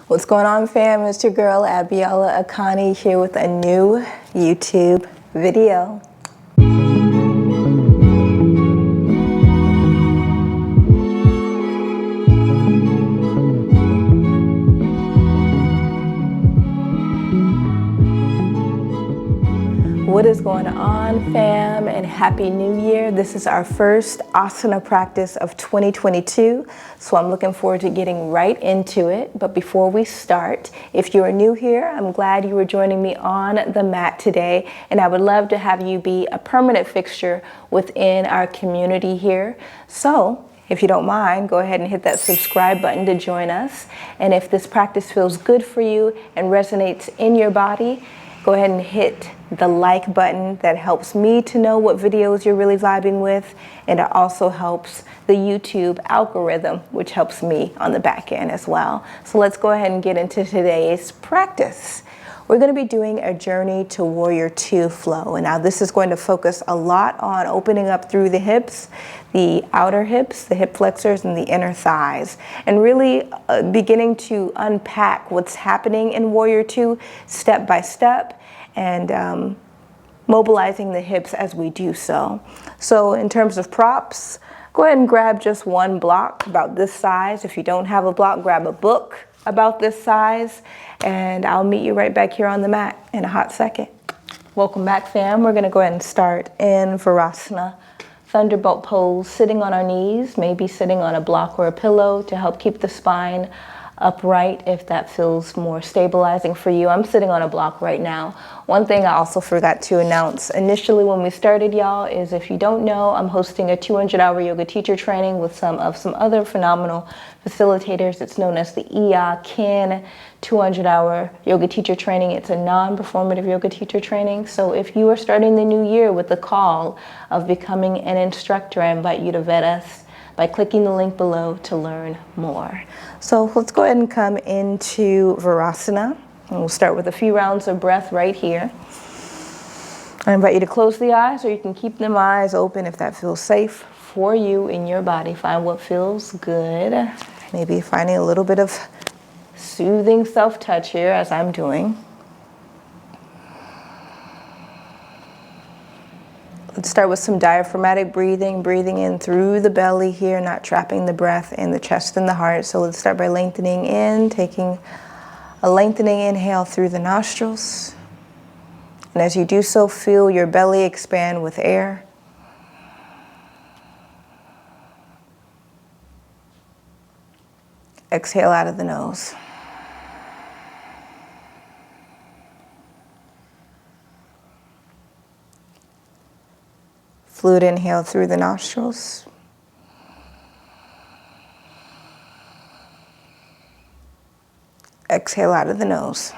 What's going on, fam? It's your girl, Biola Akani, here with a new YouTube video. What is going on, fam, and Happy New Year. This is our first asana practice of 2022, so I'm looking forward to getting right into it. But before we start, if you are new here, I'm glad you were joining me on the mat today, and I would love to have you be a permanent fixture within our community here. So if you don't mind, go ahead and hit that subscribe button to join us. And if this practice feels good for you and resonates in your body, go ahead and hit the like button. That helps me to know what videos you're really vibing with, and it also helps the YouTube algorithm, which helps me on the back end as well. So let's go ahead and get into today's practice. We're going to be doing a Journey to Warrior 2 flow, and now this is going to focus a lot on opening up through the hips, the outer hips, the hip flexors, and the inner thighs, and really beginning to unpack what's happening in Warrior 2 step by step, and mobilizing the hips as we do so. So in terms of props, go ahead and grab just one block about this size. If you don't have a block, grab a book about this size, and I'll meet you right back here on the mat in a hot second. Welcome back, fam. We're gonna go ahead and start in Virasana, Thunderbolt pose, sitting on our knees, maybe sitting on a block or a pillow to help keep the spine upright if that feels more stabilizing for you. I'm sitting on a block right now. One thing I also forgot to announce initially when we started, y'all, is if you don't know, I'm hosting a 200-hour yoga teacher training with some other phenomenal facilitators. It's known as the Kin 200-hour yoga teacher training. It's a non-performative yoga teacher training. So if you are starting the new year with the call of becoming an instructor, I invite you to vet us by clicking the link below to learn more. So let's go ahead and come into Virasana. And we'll start with a few rounds of breath right here. I invite you to close the eyes, or you can keep them eyes open if that feels safe for you in your body. Find what feels good. Maybe finding a little bit of soothing self-touch here as I'm doing. Let's start with some diaphragmatic breathing, breathing in through the belly here, not trapping the breath in the chest and the heart. So let's start by lengthening in, taking a lengthening inhale through the nostrils. And as you do so, feel your belly expand with air. Exhale out of the nose. Fluid inhale through the nostrils. Exhale out of the nose.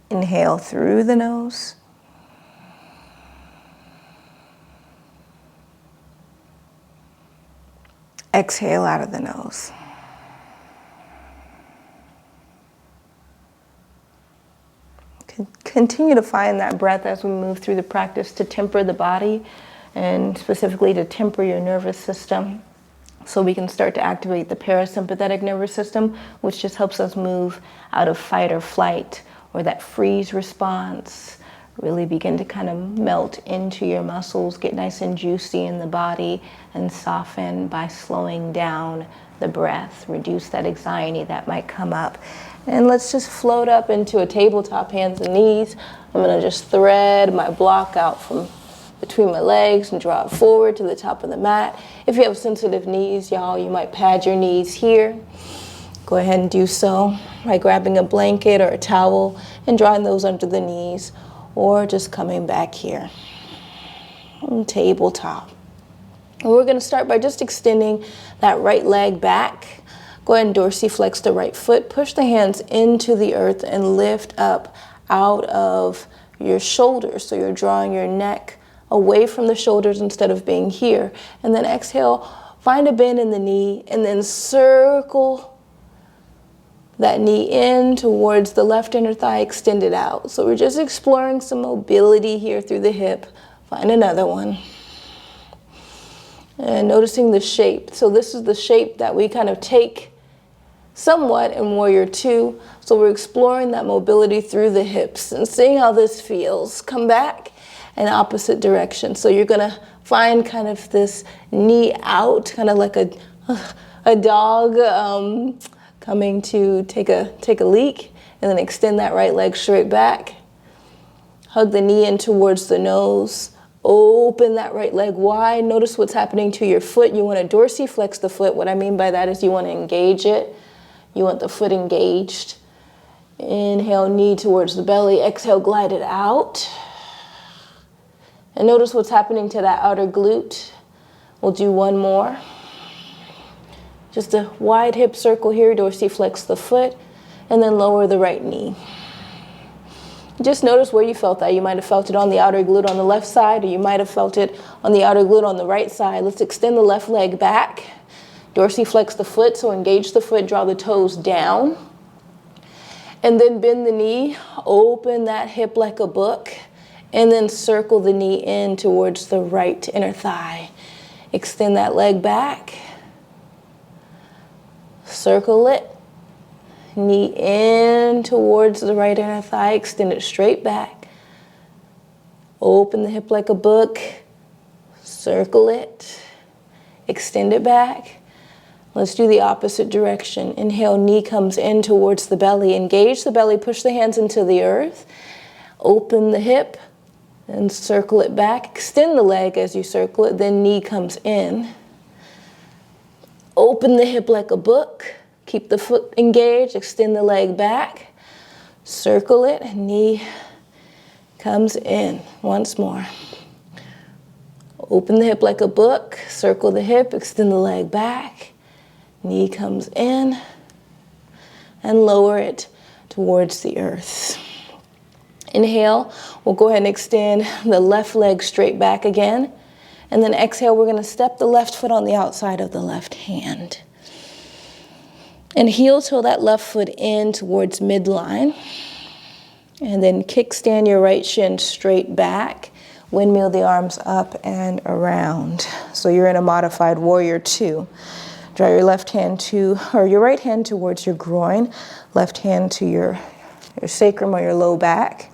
Inhale through the nose. Exhale out of the nose. Continue to find that breath as we move through the practice to temper the body, and specifically to temper your nervous system, so we can start to activate the parasympathetic nervous system, which just helps us move out of fight or flight, or that freeze response. Really begin to kind of melt into your muscles, get nice and juicy in the body, and soften by slowing down the breath, reduce that anxiety that might come up. And let's just float up into a tabletop, hands and knees. I'm gonna just thread my block out from between my legs and draw it forward to the top of the mat. If you have sensitive knees, y'all, you might pad your knees here. Go ahead and do so by grabbing a blanket or a towel and drawing those under the knees, or just coming back here on tabletop. And we're gonna start by just extending that right leg back. Go ahead and dorsiflex the right foot. Push the hands into the earth and lift up out of your shoulders. So you're drawing your neck away from the shoulders instead of being here. And then exhale, find a bend in the knee, and then circle that knee in towards the left inner thigh, extend it out. So we're just exploring some mobility here through the hip. Find another one. And noticing the shape. So this is the shape that we kind of take somewhat in Warrior Two. So we're exploring that mobility through the hips and seeing how this feels. Come back in opposite direction. So you're gonna find kind of this knee out, kind of like a dog coming to take a leak, and then extend that right leg straight back. Hug the knee in towards the nose. Open that right leg wide. Notice what's happening to your foot. You want to dorsiflex the foot. What I mean by that is you want to engage it. You want the foot engaged. Inhale, knee towards the belly. Exhale, glide it out. And notice what's happening to that outer glute. We'll do one more. Just a wide hip circle here. Dorsiflex the foot. And then lower the right knee. Just notice where you felt that. You might have felt it on the outer glute on the left side, or you might have felt it on the outer glute on the right side. Let's extend the left leg back. Dorsiflex the foot, so engage the foot, draw the toes down. And then bend the knee, open that hip like a book, and then circle the knee in towards the right inner thigh. Extend that leg back. Circle it. Knee in towards the right inner thigh, extend it straight back. Open the hip like a book, circle it, extend it back. Let's do the opposite direction. Inhale, knee comes in towards the belly. Engage the belly, push the hands into the earth. Open the hip and circle it back. Extend the leg as you circle it, then knee comes in. Open the hip like a book. Keep the foot engaged, extend the leg back, circle it, and knee comes in. Once more. Open the hip like a book, circle the hip, extend the leg back, knee comes in, and lower it towards the earth. Inhale, we'll go ahead and extend the left leg straight back again, and then exhale, we're gonna step the left foot on the outside of the left hand. And heel toe that left foot in towards midline. And then kickstand your right shin straight back. Windmill the arms up and around. So you're in a modified Warrior Two. Draw your left hand your right hand towards your groin. Left hand to your sacrum or your low back.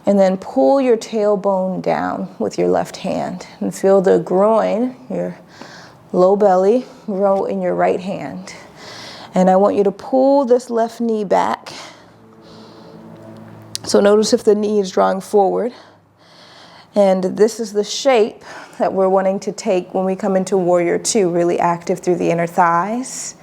And then pull your tailbone down with your left hand. And feel the groin, your low belly, grow in your right hand. And I want you to pull this left knee back. So notice if the knee is drawing forward. And this is the shape that we're wanting to take when we come into Warrior Two, really active through the inner thighs.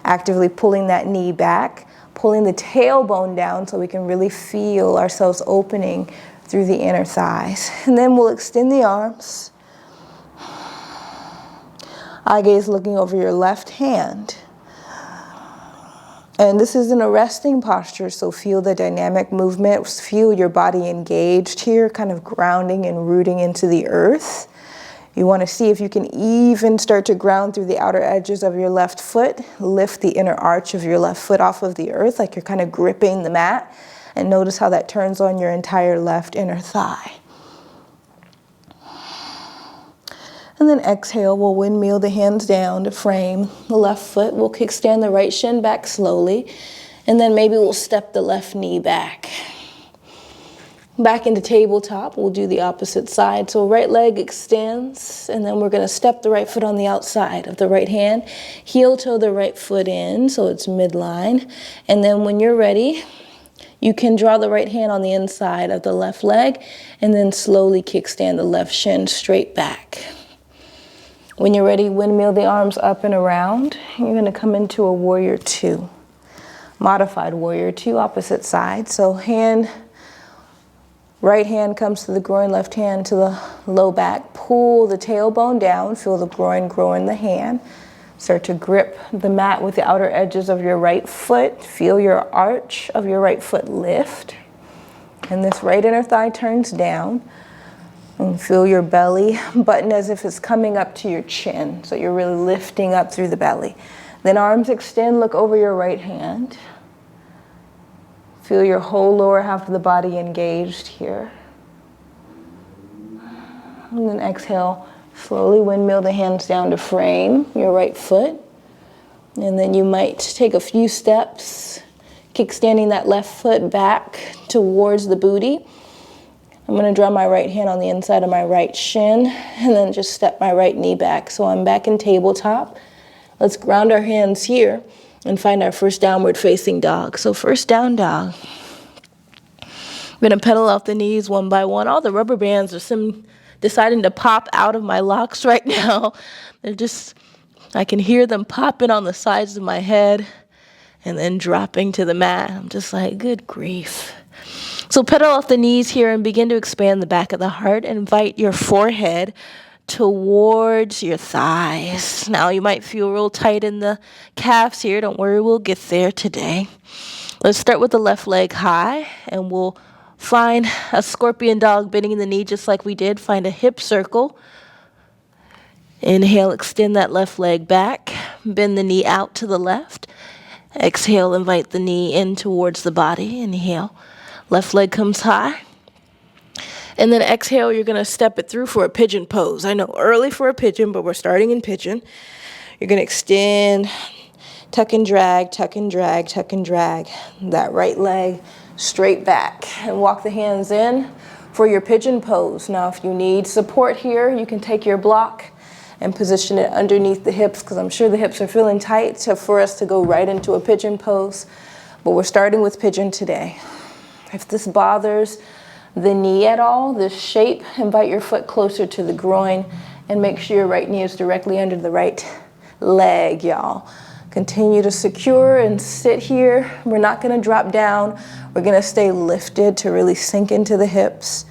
Actively pulling that knee back, pulling the tailbone down so we can really feel ourselves opening through the inner thighs. And then we'll extend the arms. Eye gaze looking over your left hand. And this is in a resting posture, so feel the dynamic movement, feel your body engaged here, kind of grounding and rooting into the earth. You want to see if you can even start to ground through the outer edges of your left foot, lift the inner arch of your left foot off of the earth, like you're kind of gripping the mat, and notice how that turns on your entire left inner thigh. And then exhale, we'll windmill the hands down to frame the left foot. We'll kickstand the right shin back slowly. And then maybe we'll step the left knee back. Back into tabletop, we'll do the opposite side. So right leg extends, and then we're gonna step the right foot on the outside of the right hand. Heel toe the right foot in, so it's midline. And then when you're ready, you can draw the right hand on the inside of the left leg, and then slowly kickstand the left shin straight back. When you're ready, windmill the arms up and around. You're gonna come into a Warrior Two. Modified Warrior Two, opposite side. So right hand comes to the groin, left hand to the low back. Pull the tailbone down, feel the groin grow in the hand. Start to grip the mat with the outer edges of your right foot. Feel your arch of your right foot lift. And this right inner thigh turns down. And feel your belly button as if it's coming up to your chin. So you're really lifting up through the belly. Then arms extend, look over your right hand. Feel your whole lower half of the body engaged here. And then exhale, Slowly windmill the hands down to frame your right foot. And then you might take a few steps, kickstanding that left foot back towards the booty. I'm going to draw my right hand on the inside of my right shin and then just step my right knee back. So I'm back in tabletop. Let's ground our hands here and find our first downward facing dog. So first down dog. I'm going to pedal out the knees one by one. All the rubber bands are deciding to pop out of my locks right now. I can hear them popping on the sides of my head and then dropping to the mat. I'm just like, good grief. So pedal off the knees here and begin to expand the back of the heart. Invite your forehead towards your thighs. Now you might feel real tight in the calves here. Don't worry, we'll get there today. Let's start with the left leg high, and we'll find a scorpion dog bending the knee just like we did. Find a hip circle. Inhale, extend that left leg back. Bend the knee out to the left. Exhale, invite the knee in towards the body. Inhale. Left leg comes high. And then exhale, you're going to step it through for a pigeon pose. I know, early for a pigeon, but we're starting in pigeon. You're going to extend, tuck and drag, tuck and drag, tuck and drag. That right leg straight back. And walk the hands in for your pigeon pose. Now, if you need support here, you can take your block and position it underneath the hips, because I'm sure the hips are feeling tight for us to go right into a pigeon pose. But we're starting with pigeon today. If this bothers the knee at all, this shape, invite your foot closer to the groin and make sure your right knee is directly under the right leg, y'all. Continue to secure and sit here. We're not going to drop down. We're going to stay lifted to really sink into the hips.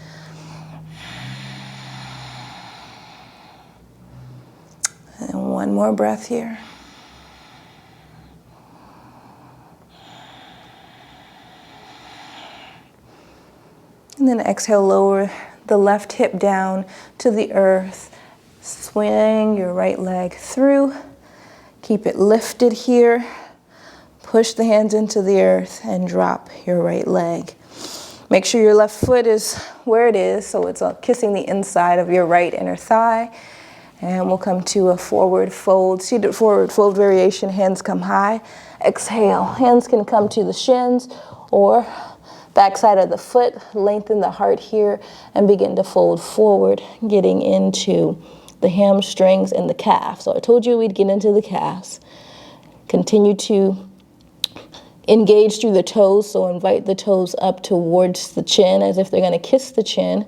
And one more breath here. And then exhale, lower the left hip down to the earth. Swing your right leg through. Keep it lifted here. Push the hands into the earth and drop your right leg. Make sure your left foot is where it is, so it's kissing the inside of your right inner thigh. And we'll come to a forward fold, seated forward fold variation. Hands come high. Exhale. Hands can come to the shins or backside of the foot. Lengthen the heart here and begin to fold forward, getting into the hamstrings and the calf. So I told you we'd get into the calves. Continue to engage through the toes, so invite the toes up towards the chin as if they're going to kiss the chin.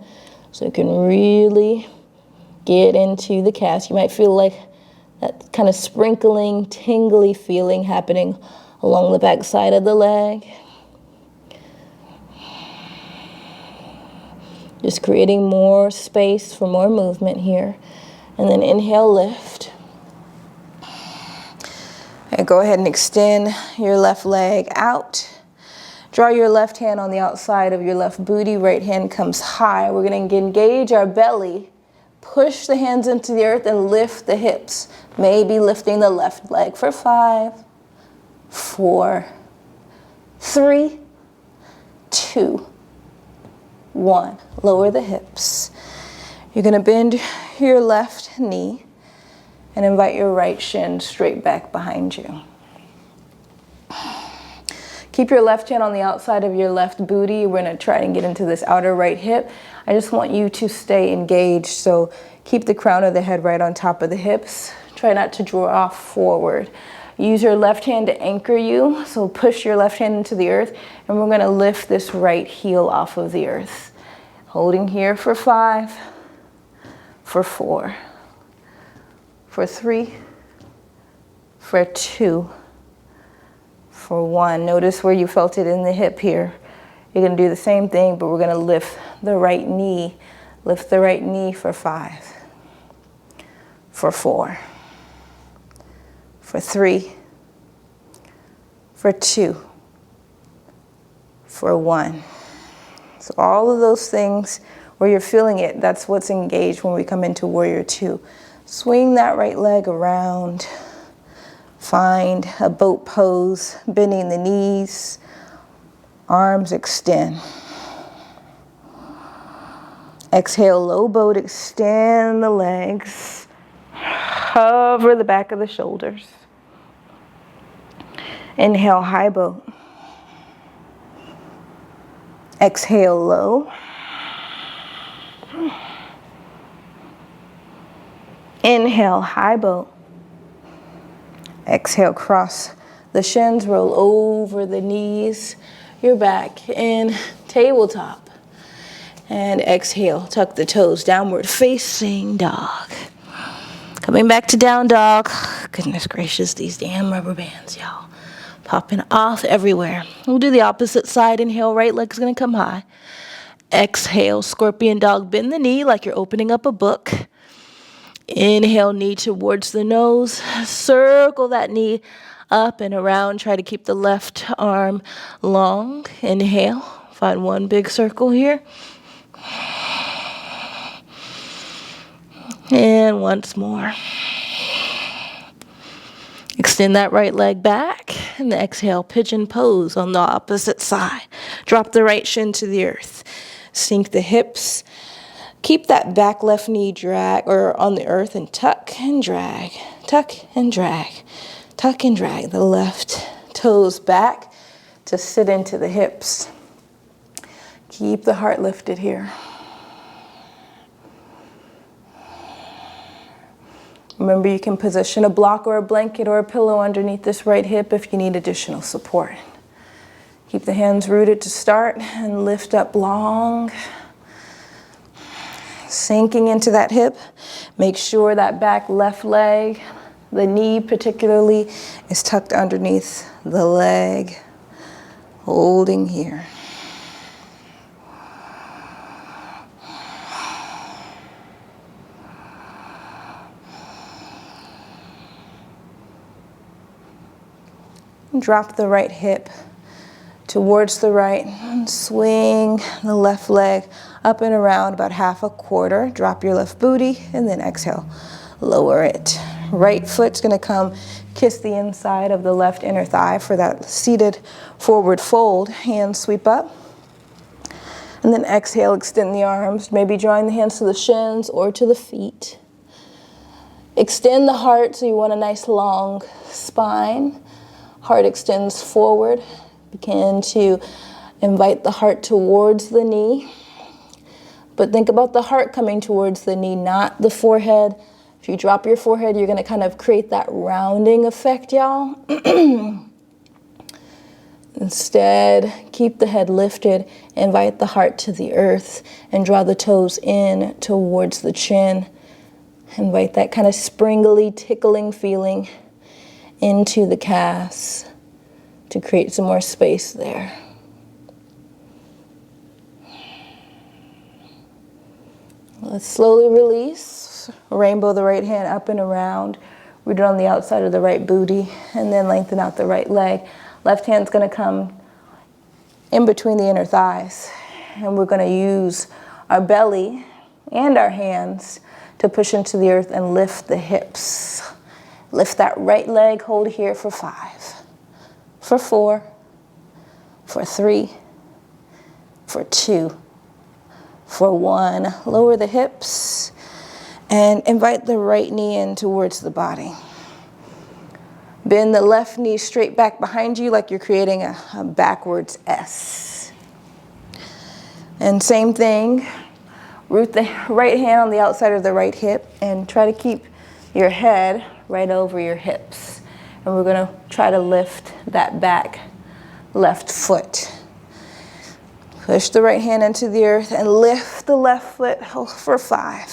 So you can really get into the calves. You might feel like that kind of sprinkling, tingly feeling happening along the back side of the leg. Just creating more space for more movement here. And then inhale, lift. And go ahead and extend your left leg out. Draw your left hand on the outside of your left booty. Right hand comes high. We're going to engage our belly. Push the hands into the earth and lift the hips. Maybe lifting the left leg for 5, 4, 3, 2, 1. Lower the hips. You're going to bend your left knee and invite your right shin straight back behind you. Keep your left hand on the outside of your left booty. We're going to try and get into this outer right hip. I just want you to stay engaged, so keep the crown of the head right on top of the hips. Try not to draw forward. Use your left hand to anchor you, so push your left hand into the earth, and we're going to lift this right heel off of the earth. Holding here for 5, for 4, for 3, for 2, for 1. Notice where you felt it in the hip here. You're going to do the same thing, but we're going to lift the right knee. Lift the right knee for 5, for 4, for 3, for 2, for 1. So all of those things where you're feeling it, that's what's engaged when we come into Warrior 2. Swing that right leg around. Find a boat pose, bending the knees, arms extend. Exhale, low boat, extend the legs. Hover the back of the shoulders. Inhale, high boat. Exhale, low. Inhale, high boat. Exhale, cross the shins, roll over the knees. You're back in tabletop. And exhale, tuck the toes, downward facing dog. Coming back to down dog. Goodness gracious, these damn rubber bands, y'all. Popping off everywhere. We'll do the opposite side. Inhale, right leg's gonna come high. Exhale, scorpion dog, bend the knee like you're opening up a book. Inhale, knee towards the nose. Circle that knee up and around. Try to keep the left arm long. Inhale, find one big circle here. And once more. Extend that right leg back. And exhale, pigeon pose on the opposite side. Drop the right shin to the earth. Sink the hips. Keep that back left knee drag or on the earth and tuck and drag. Tuck and drag. Tuck and drag the left toes back to sit into the hips. Keep the heart lifted here. Remember, you can position a block or a blanket or a pillow underneath this right hip if you need additional support. Keep the hands rooted to start and lift up long. Sinking into that hip. Make sure that back left leg, the knee particularly, is tucked underneath the leg. Holding here. Drop the right hip towards the right. Swing the left leg up and around about half a quarter. Drop your left booty and then exhale. Lower it. Right foot's gonna come kiss the inside of the left inner thigh for that seated forward fold. Hands sweep up. And then exhale, extend the arms. Maybe drawing the hands to the shins or to the feet. Extend the heart, so you want a nice long spine. Heart extends forward. Begin to invite the heart towards the knee. But think about the heart coming towards the knee, not the forehead. If you drop your forehead, you're going to kind of create that rounding effect, y'all. Instead, keep the head lifted. Invite the heart to the earth and draw the toes in towards the chin. Invite that kind of springly, tickling feeling into the calves to create some more space there. Let's slowly release. Rainbow the right hand up and around. Root it on the outside of the right booty and then lengthen out the right leg. Left hand's gonna come in between the inner thighs. And we're gonna use our belly and our hands to push into the earth and lift the hips. Lift that right leg, hold here for 5, for 4, for 3, for 2, for 1. Lower the hips and invite the right knee in towards the body. Bend the left knee straight back behind you like you're creating a backwards S. And same thing, root the right hand on the outside of the right hip and try to keep your head right over your hips. And we're gonna try to lift that back left foot. Push the right hand into the earth and lift the left foot for 5,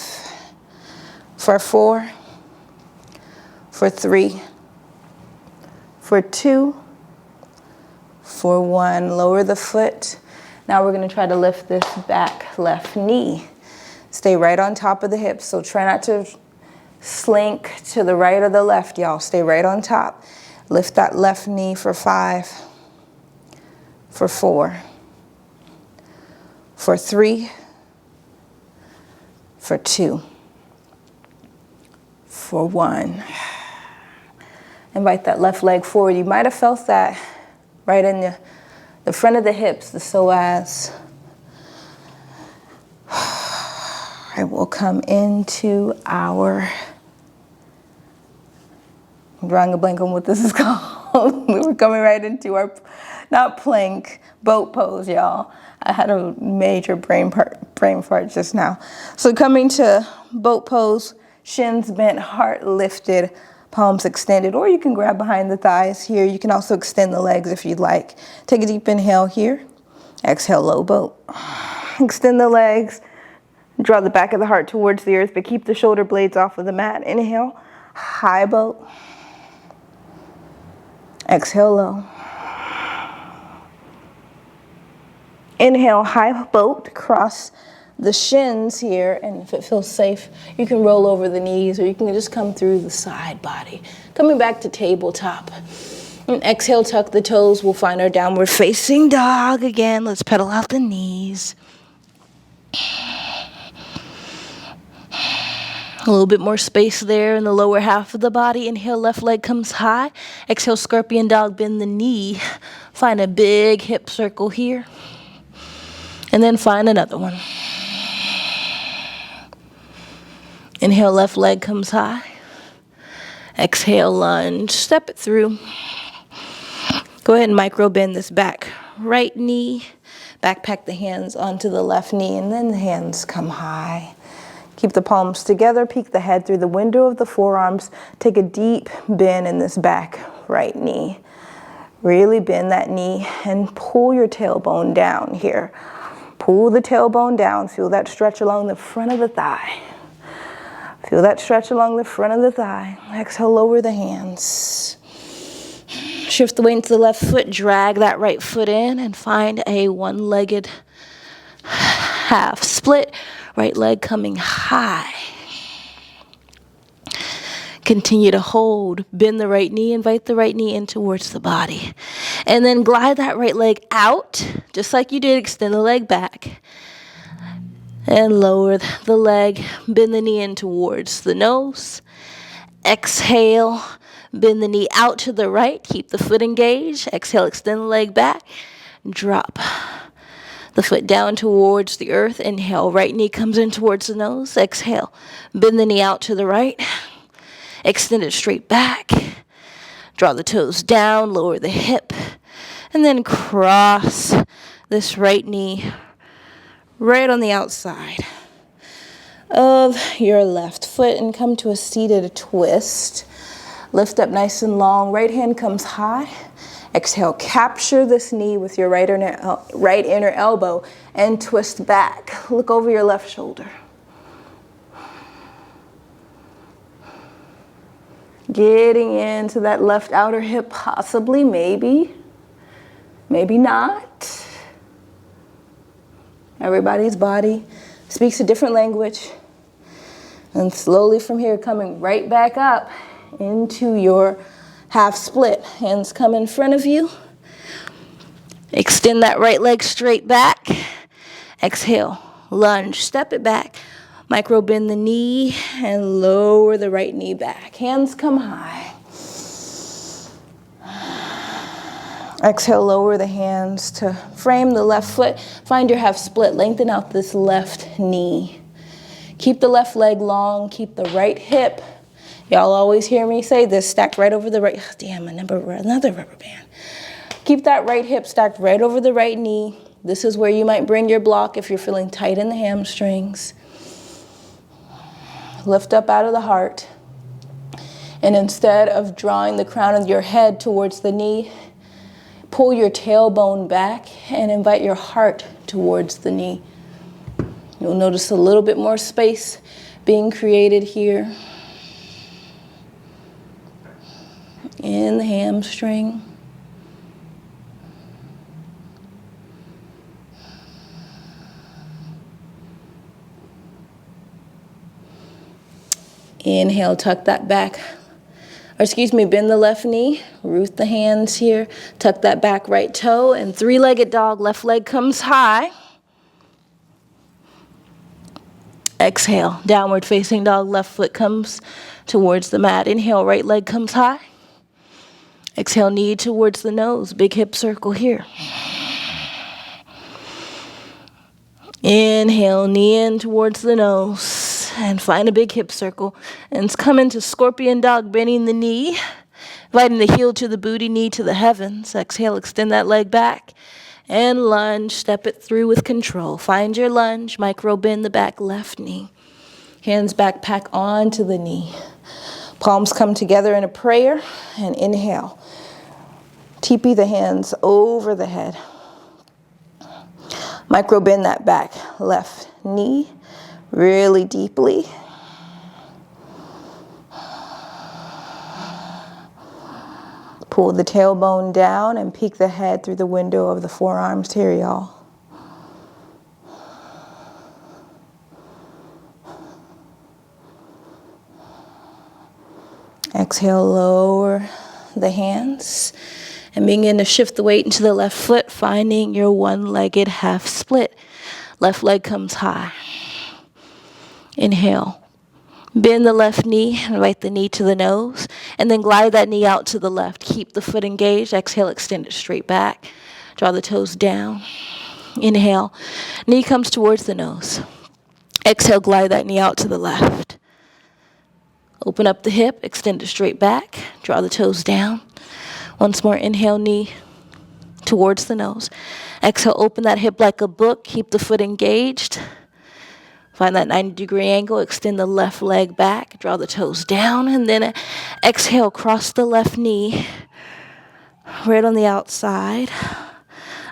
for 4, for 3, for 2, for 1. Lower the foot. Now we're gonna try to lift this back left knee. Stay right on top of the hips, so try not to slink to the right or the left, y'all. Stay right on top. Lift that left knee for 5, for 4, for 3, for 2, for 1. Invite that left leg forward. You might have felt that right in the front of the hips, the psoas. I will come into our, I'm drawing a blank on what this is called. We're coming right into our, not plank, boat pose, y'all. I had a major brain fart just now. So coming to boat pose, shins bent, heart lifted, palms extended, or you can grab behind the thighs here. You can also extend the legs if you'd like. Take a deep inhale here. Exhale, low boat. Extend the legs. Draw the back of the heart towards the earth, but keep the shoulder blades off of the mat. Inhale, high boat. Exhale, low. Inhale, high boat, cross the shins here, and if it feels safe, you can roll over the knees, or you can just come through the side body. Coming back to tabletop. And exhale, tuck the toes. We'll find our downward facing dog again. Let's pedal out the knees. A little bit more space there in the lower half of the body. Inhale, left leg comes high. Exhale, scorpion dog, bend the knee. Find a big hip circle here. And then find another one. Inhale, left leg comes high. Exhale, lunge. Step it through. Go ahead and micro bend this back right knee. Backpack the hands onto the left knee, and then the hands come high. Keep the palms together. Peek the head through the window of the forearms. Take a deep bend in this back right knee. Really bend that knee and pull your tailbone down here. Pull the tailbone down. Feel that stretch along the front of the thigh. Feel that stretch along the front of the thigh. Exhale, lower the hands. Shift the weight into the left foot. Drag that right foot in and find a one-legged half split. Right leg coming high. Continue to hold. Bend the right knee. Invite the right knee in towards the body. And then glide that right leg out. Just like you did. Extend the leg back. And lower the leg. Bend the knee in towards the nose. Exhale. Bend the knee out to the right. Keep the foot engaged. Exhale. Extend the leg back. Drop the foot down towards the earth. Inhale. Right knee comes in towards the nose. Exhale. Bend the knee out to the right. Extend it straight back. Draw the toes down. Lower the hip. And then cross this right knee right on the outside of your left foot and come to a seated twist. Lift up nice and long. Right hand comes high. Exhale, capture this knee with your right inner elbow and twist back. Look over your left shoulder. Getting into that left outer hip, possibly, maybe not. Everybody's body speaks a different language. And slowly from here, coming right back up into your half split. Hands come in front of you. Extend that right leg straight back. Exhale, lunge, step it back. Micro bend the knee and lower the right knee back. Hands come high. Exhale, lower the hands to frame the left foot. Find your half split. Lengthen out this left knee. Keep the left leg long. Keep the right hip. Y'all always hear me say this, stacked right over the right. Oh, damn, another rubber band. Keep that right hip stacked right over the right knee. This is where you might bring your block if you're feeling tight in the hamstrings. Lift up out of the heart. And instead of drawing the crown of your head towards the knee, pull your tailbone back and invite your heart towards the knee. You'll notice a little bit more space being created here in the hamstring. Inhale, tuck that back. Bend the left knee, root the hands here, tuck that back right toe, and three-legged dog, left leg comes high. Exhale, downward facing dog, left foot comes towards the mat. Inhale, right leg comes high. Exhale, knee towards the nose, big hip circle here. Inhale, knee in towards the nose. And find a big hip circle. And come into scorpion dog, bending the knee. Inviting the heel to the booty, knee to the heavens. Exhale, extend that leg back. And lunge, step it through with control. Find your lunge, micro bend the back left knee. Hands backpack onto the knee. Palms come together in a prayer and inhale. Teepee the hands over the head. Micro bend that back left knee really deeply. Pull the tailbone down and peek the head through the window of the forearms here, y'all. Exhale, lower the hands and begin to shift the weight into the left foot, finding your one-legged half split. Left leg comes high. Inhale. Bend the left knee, invite the knee to the nose, and then glide that knee out to the left. Keep the foot engaged. Exhale, extend it straight back. Draw the toes down. Inhale. Knee comes towards the nose. Exhale, glide that knee out to the left. Open up the hip, extend it straight back. Draw the toes down. Once more, inhale, knee towards the nose. Exhale, open that hip like a book. Keep the foot engaged. Find that 90-degree angle, extend the left leg back, draw the toes down, and then exhale, cross the left knee right on the outside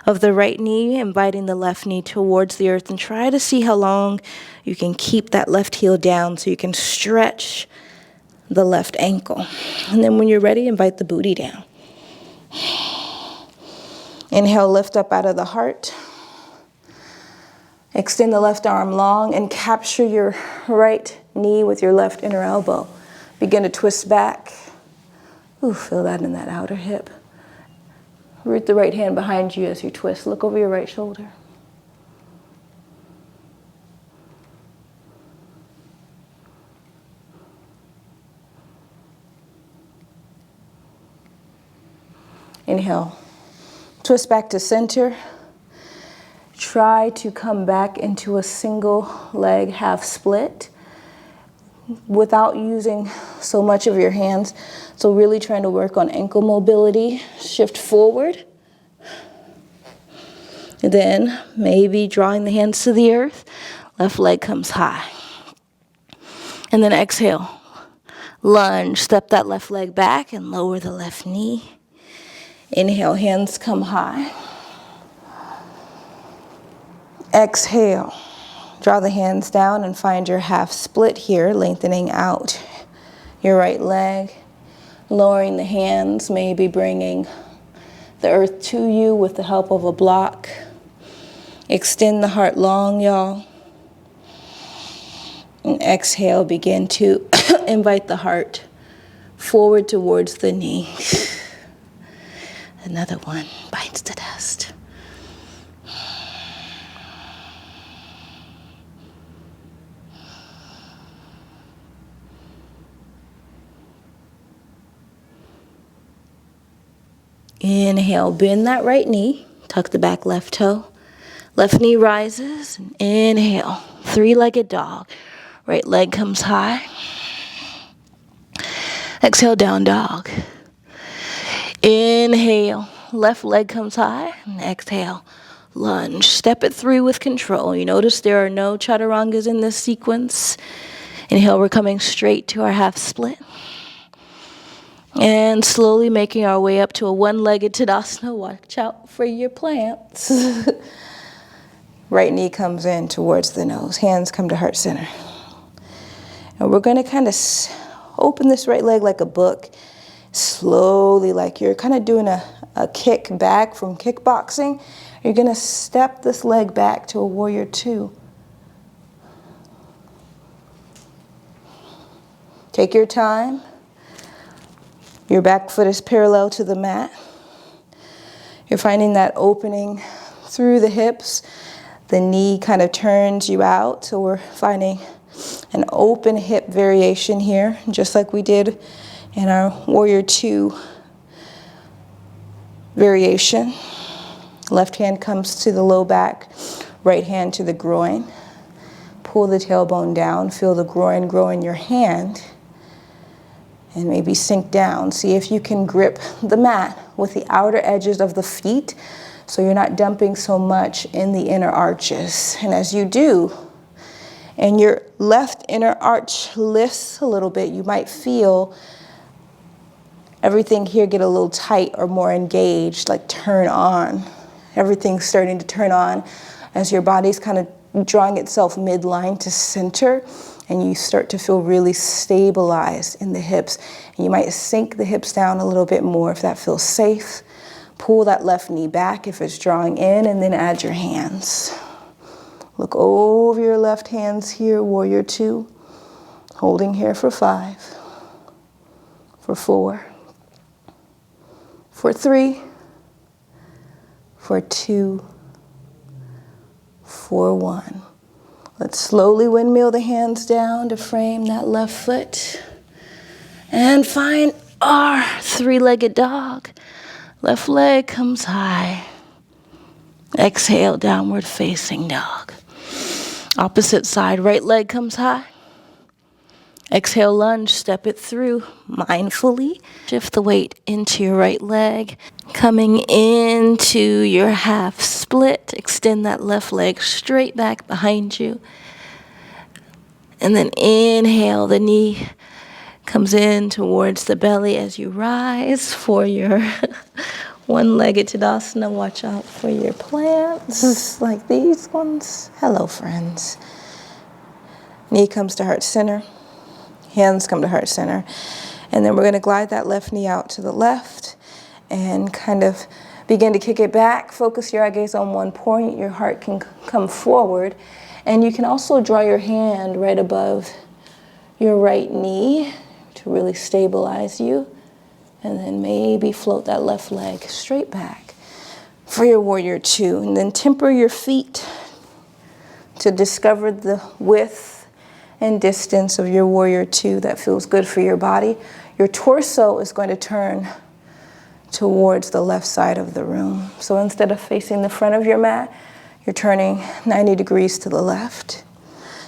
of the right knee, inviting the left knee towards the earth, and try to see how long you can keep that left heel down so you can stretch the left ankle. And then when you're ready, invite the booty down. Inhale, lift up out of the heart. Extend the left arm long and capture your right knee with your left inner elbow. Begin to twist back. Ooh, feel that in that outer hip. Root the right hand behind you as you twist. Look over your right shoulder. Inhale. Twist back to center. Try to come back into a single leg half split without using so much of your hands. So really trying to work on ankle mobility. Shift forward. And then maybe drawing the hands to the earth. Left leg comes high. And then exhale. Lunge. Step that left leg back and lower the left knee. Inhale, hands come high. Exhale. Draw the hands down and find your half split here, lengthening out your right leg. Lowering the hands, maybe bringing the earth to you with the help of a block. Extend the heart long, y'all. And exhale, begin to invite the heart forward towards the knee. Another one bites the dust. Inhale, bend that right knee, tuck the back left toe. Left knee rises, inhale, three-legged dog. Right leg comes high. Exhale, down dog. Inhale, left leg comes high, and exhale, lunge. Step it through with control. You notice there are no chaturangas in this sequence. Inhale, we're coming straight to our half split. And slowly making our way up to a one-legged Tadasana. Watch out for your plants. Right knee comes in towards the nose. Hands come to heart center. And we're going to kind of open this right leg like a book. Slowly, like you're kind of doing a kick back from kickboxing. You're going to step this leg back to a warrior two. Take your time. Your back foot is parallel to the mat. You're finding that opening through the hips. The knee kind of turns you out. So we're finding an open hip variation here, just like we did in our warrior two variation. Left hand comes to the low back. Right hand to the groin. Pull the tailbone down. Feel the groin grow in your hand. And maybe sink down. See if you can grip the mat with the outer edges of the feet so you're not dumping so much in the inner arches. And as you do, and your left inner arch lifts a little bit, you might feel everything here get a little tight or more engaged, like turn on. Everything's starting to turn on as your body's kind of drawing itself midline to center, and you start to feel really stabilized in the hips. And you might sink the hips down a little bit more if that feels safe. Pull that left knee back if it's drawing in, and then add your hands. Look over your left hands here, warrior two. Holding here for 5, for 4, for 3, for 2, for 1. Let's slowly windmill the hands down to frame that left foot. And find our 3-legged dog. Left leg comes high. Exhale, downward facing dog. Opposite side, right leg comes high. Exhale, lunge, step it through mindfully. Shift the weight into your right leg. Coming into your half split. Extend that left leg straight back behind you. And then inhale, the knee comes in towards the belly as you rise for your one-legged Tadasana. Watch out for your plants like these ones. Hello, friends. Knee comes to heart center. Hands come to heart center. And then we're going to glide that left knee out to the left and kind of begin to kick it back. Focus your eye gaze on one point. Your heart can come forward. And you can also draw your hand right above your right knee to really stabilize you. And then maybe float that left leg straight back for your warrior two. And then temper your feet to discover the width and distance of your warrior two that feels good for your body. Your torso is going to turn towards the left side of the room. So instead of facing the front of your mat, you're turning 90 degrees to the left,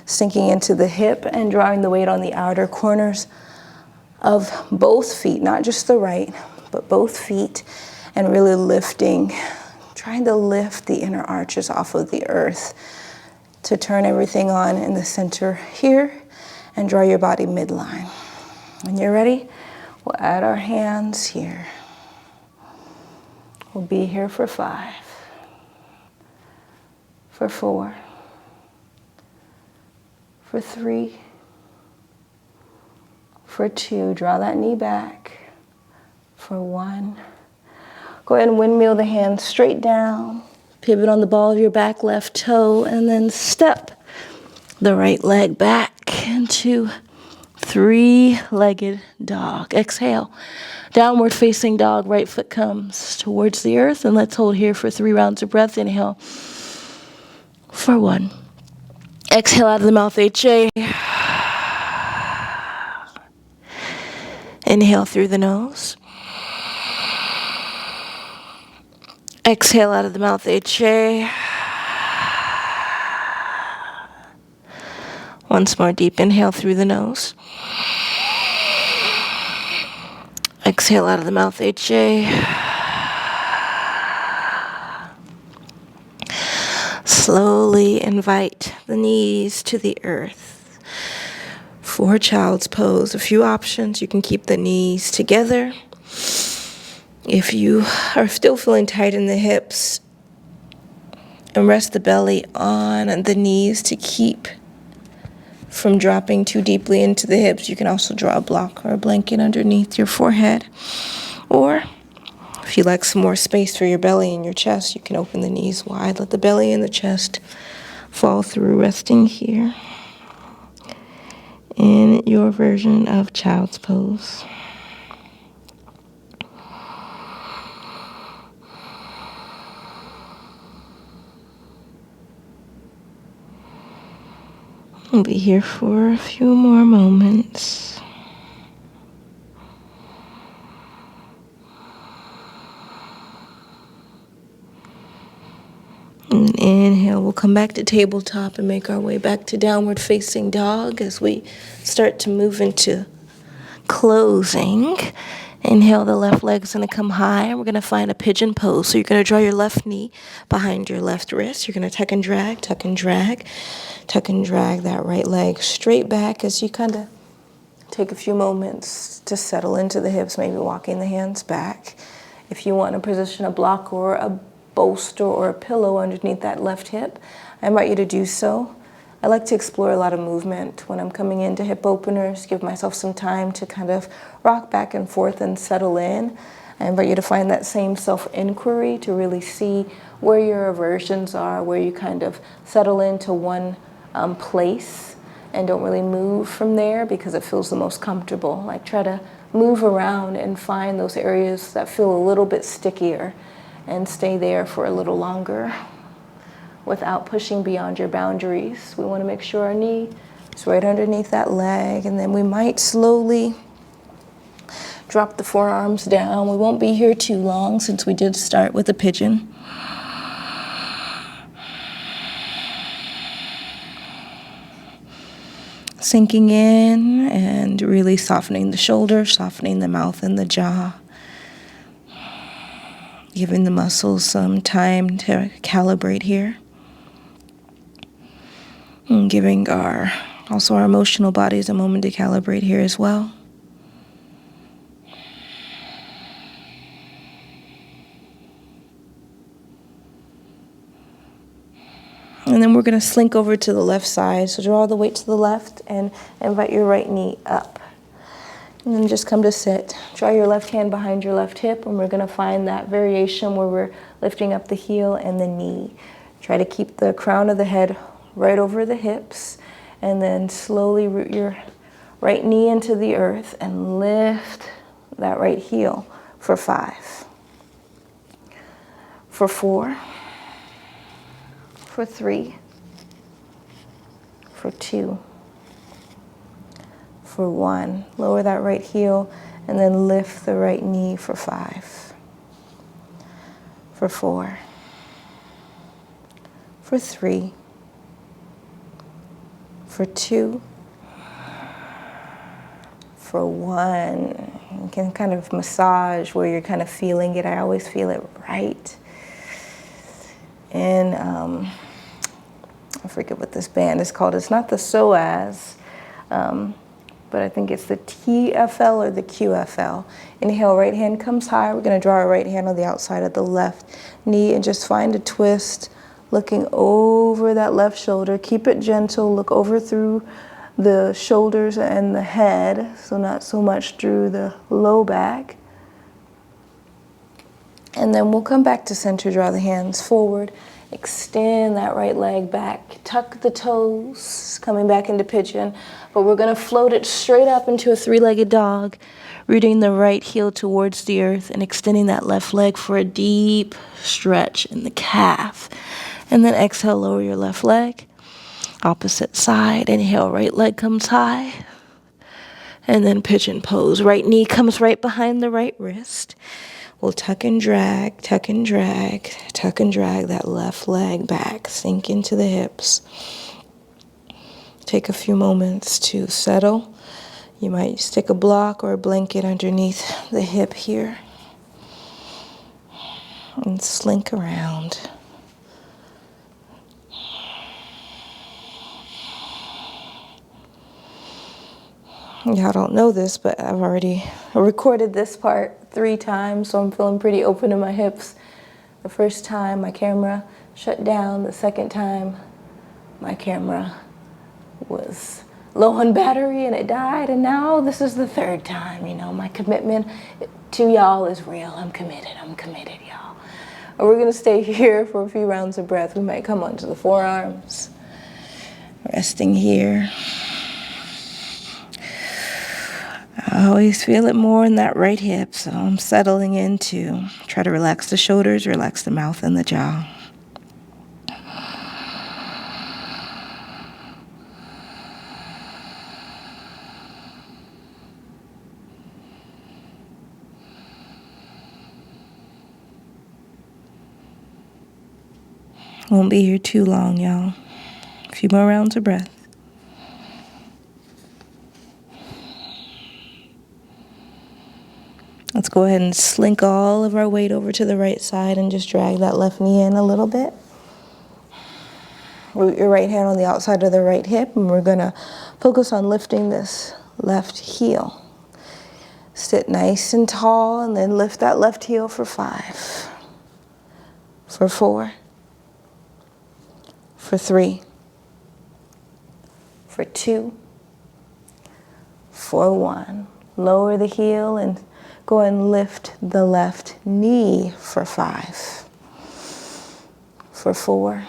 sinking into the hip and drawing the weight on the outer corners of both feet, not just the right, but both feet, and really lifting, trying to lift the inner arches off of the earth to turn everything on in the center here and draw your body midline. When you're ready, we'll add our hands here. We'll be here for 5, for 4, for 3, for 2. Draw that knee back. For 1. Go ahead and windmill the hands straight down. Pivot on the ball of your back left toe, and then step the right leg back into 3-legged dog. Exhale, downward facing dog. Right foot comes towards the earth, and let's hold here for 3 rounds of breath. Inhale for 1. Exhale out of the mouth, HA. Inhale through the nose. Exhale out of the mouth, HA. Once more, deep inhale through the nose. Exhale out of the mouth, HA. Slowly invite the knees to the earth. For child's pose, a few options. You can keep the knees together. If you are still feeling tight in the hips, and rest the belly on the knees to keep from dropping too deeply into the hips. You can also draw a block or a blanket underneath your forehead. Or if you like some more space for your belly and your chest, you can open the knees wide. Let the belly and the chest fall through, resting here in your version of child's pose. We'll be here for a few more moments. And inhale, we'll come back to tabletop and make our way back to downward facing dog as we start to move into closing. Inhale, the left leg's going to come high, and we're going to find a pigeon pose. So you're going to draw your left knee behind your left wrist. You're going to tuck and drag, tuck and drag, tuck and drag that right leg straight back as you kind of take a few moments to settle into the hips, maybe walking the hands back. If you want to position a block or a bolster or a pillow underneath that left hip, I invite you to do so. I like to explore a lot of movement when I'm coming into hip openers, give myself some time to kind of rock back and forth and settle in. I invite you to find that same self-inquiry to really see where your aversions are, where you kind of settle into one place and don't really move from there because it feels the most comfortable. Like try to move around and find those areas that feel a little bit stickier and stay there for a little longer without pushing beyond your boundaries. We want to make sure our knee is right underneath that leg, and then we might slowly drop the forearms down. We won't be here too long since we did start with a pigeon. Sinking in and really softening the shoulders, softening the mouth and the jaw. Giving the muscles some time to calibrate here. And giving our emotional bodies a moment to calibrate here as well. And then we're going to slink over to the left side. So draw the weight to the left and invite your right knee up. And then just come to sit. Draw your left hand behind your left hip, and we're going to find that variation where we're lifting up the heel and the knee. Try to keep the crown of the head right over the hips, and then slowly root your right knee into the earth and lift that right heel for 5, for 4, for 3, for 2, for 1. Lower that right heel and then lift the right knee for 5, for 4, for 3, for 2, for 1. You can kind of massage where you're kind of feeling it. I always feel it right. And I forget what this band is called. It's not the psoas, but I think it's the TFL or the QFL. Inhale, right hand comes high. We're going to draw our right hand on the outside of the left knee and just find a twist, looking over that left shoulder. Keep it gentle. Look over through the shoulders and the head, so not so much through the low back. And then we'll come back to center, draw the hands forward, extend that right leg back, tuck the toes, coming back into pigeon, but we're going to float it straight up into a three-legged dog, rooting the right heel towards the earth and extending that left leg for a deep stretch in the calf. And then exhale, lower your left leg, opposite side. Inhale, right leg comes high. And then pigeon pose. Right knee comes right behind the right wrist. We'll tuck and drag, tuck and drag, tuck and drag that left leg back. Sink into the hips. Take a few moments to settle. You might stick a block or a blanket underneath the hip here. And slink around. Y'all don't know this, but I've already recorded this part 3 times, so I'm feeling pretty open in my hips. The first time, my camera shut down. The second time, my camera was low on battery and it died. And now this is the 3rd time. You know, my commitment to y'all is real. I'm committed, y'all. And we're going to stay here for a few rounds of breath. We might come onto the forearms, resting here. I always feel it more in that right hip, so I'm settling into. Try to relax the shoulders, relax the mouth and the jaw. Won't be here too long, y'all. A few more rounds of breath. Let's go ahead and slink all of our weight over to the right side and just drag that left knee in a little bit. Root your right hand on the outside of the right hip, and we're going to focus on lifting this left heel. Sit nice and tall, and then lift that left heel for 5, for 4, for 3, for 2, for 1. Lower the heel and go and lift the left knee for 5, for 4,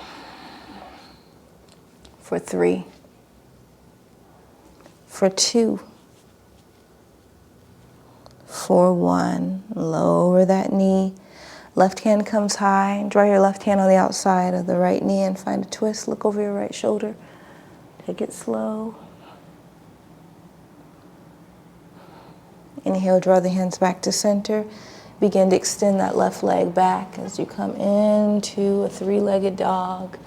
for 3, for 2, for 1. Lower that knee. Left hand comes high. Draw your left hand on the outside of the right knee and find a twist. Look over your right shoulder. Take it slow. Inhale, draw the hands back to center. Begin to extend that left leg back as you come into a 3-legged dog.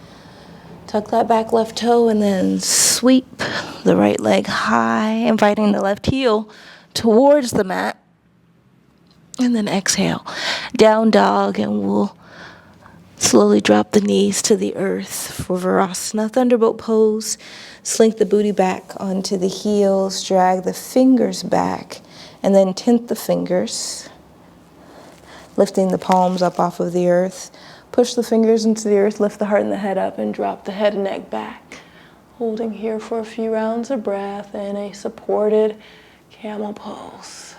Tuck that back left toe and then sweep the right leg high, inviting the left heel towards the mat. And then exhale, down dog, and we'll slowly drop the knees to the earth for Virasana, thunderbolt pose. Slink the booty back onto the heels, drag the fingers back, and then tint the fingers, lifting the palms up off of the earth. Push the fingers into the earth, lift the heart and the head up, and drop the head and neck back. Holding here for a few rounds of breath in a supported camel pose.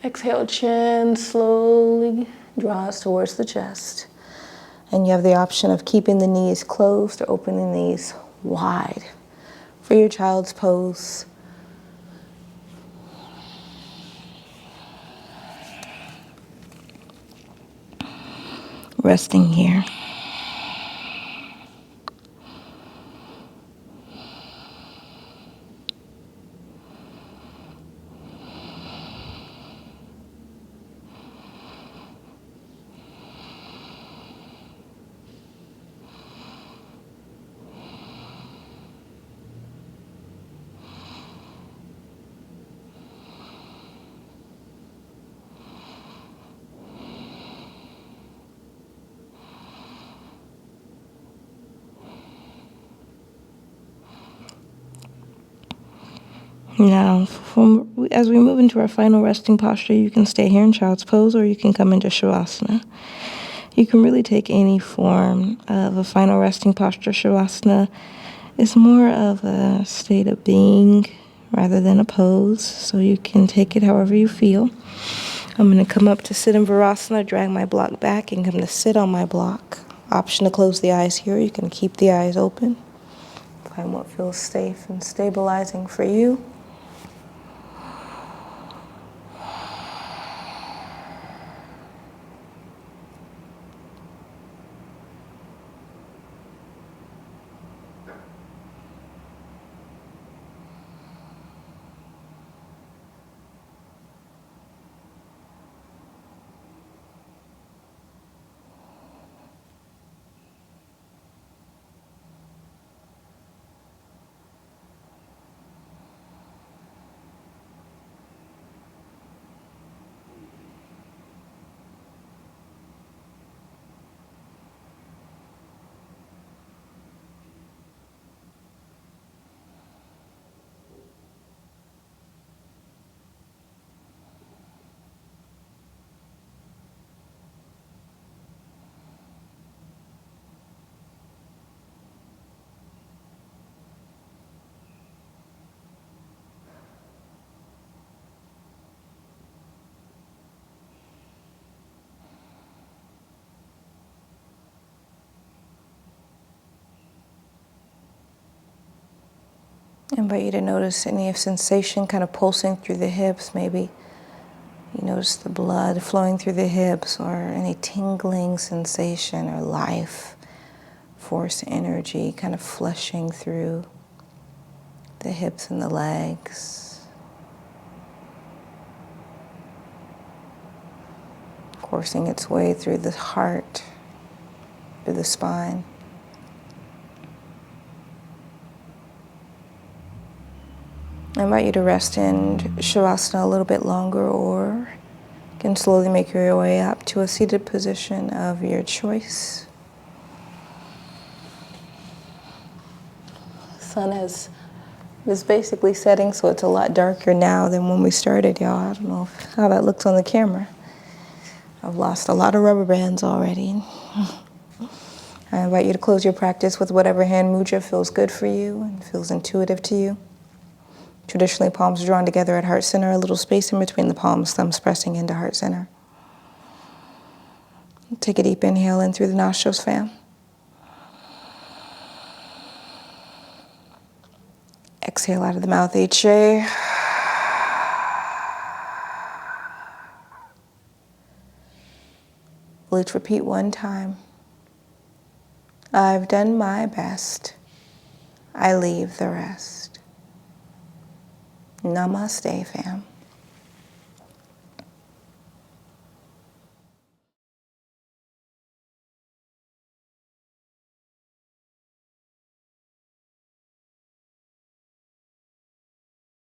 Exhale, chin slowly draws towards the chest. And you have the option of keeping the knees closed or opening these wide for your child's pose. Resting here. Now, as we move into our final resting posture, you can stay here in child's pose or you can come into Shavasana. You can really take any form of a final resting posture. Shavasana is more of a state of being rather than a pose, so you can take it however you feel. I'm going to come up to sit in Virasana, drag my block back, and come to sit on my block. Option to close the eyes here. You can keep the eyes open. Find what feels safe and stabilizing for you. I invite you to notice any sensation kind of pulsing through the hips. Maybe you notice the blood flowing through the hips, or any tingling sensation or life force energy kind of flushing through the hips and the legs. coursing its way through the heart, through the spine. I invite you to rest in Shavasana a little bit longer, or you can slowly make your way up to a seated position of your choice. Sun is basically setting, so it's a lot darker now than when we started, y'all. I don't know how that looks on the camera. I've lost a lot of rubber bands already. I invite you to close your practice with whatever hand mudra feels good for you and feels intuitive to you. Traditionally, palms are drawn together at heart center, a little space in between the palms, thumbs pressing into heart center. Take a deep inhale in through the nostrils, fam. Exhale out of the mouth, HJ. Let's repeat one time. I've done my best. I leave the rest. Namaste, fam.